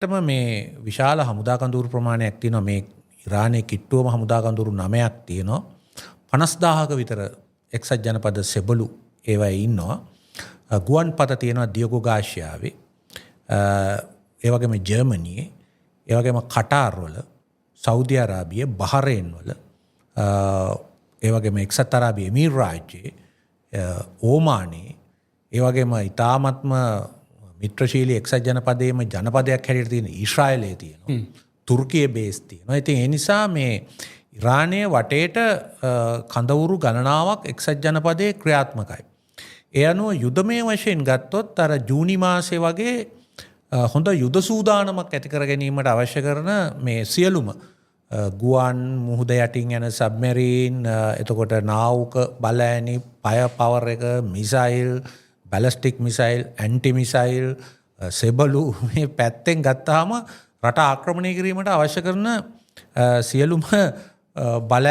මේ විශාල හමුදා කඳවුරු ප්‍රමාණයක් තියෙනවා. මේ ඉරානයේ කිට්ටුවම හමුදා කඳවුරු 9ක් තියෙනවා. 50000ක විතර එක්සත් ජනපද සෙබළු ඒවයි ඉන්නවා. ගුවන් පත තියෙනවා දියගෝ ගාෂියාවේ. ඒ වගේම ජර්මනියේ, ඒ වගේම කටාර් වල, සෞදි අරාබියේ, බහරේන් වල, ඒ වගේම එක්සත් අරාබි එමීර් රාජ්‍යයේ, ඕමානයේ, ඒ වගේම ඉතාමත්ම මිත්‍රශීලී එක්සත් ජනපදයේම ජනපදයක් හැටියට තියෙන ඊශ්‍රායලයේ තියෙනවා. තුර්කියේ බේස් තියෙනවා. ඉතින් ඒ නිසා මේ ඉරානයේ වටේට කඳවුරු ගණනාවක් එක්සත් ජනපදයේ ක්‍රියාත්මකයි. ඒ අනුව යුදමය වශයෙන් ගත්තොත් අර ජූනි මාසයේ වගේ හොඳ යුද සූදානමක් ඇති කර ගැනීමට අවශ්‍ය කරන මේ සියලුම ගුවන් මුහුද යටින් යන සබ්මරීන්, එතකොට නාවක බලෑනි, පය පවර් එක, missile, ballistic missile, aunty missile, සෙබළු මේ පැත්තෙන් ගත්තාම රට ආක්‍රමණය කිරීමට අවශ්‍ය කරන සියලුම බලය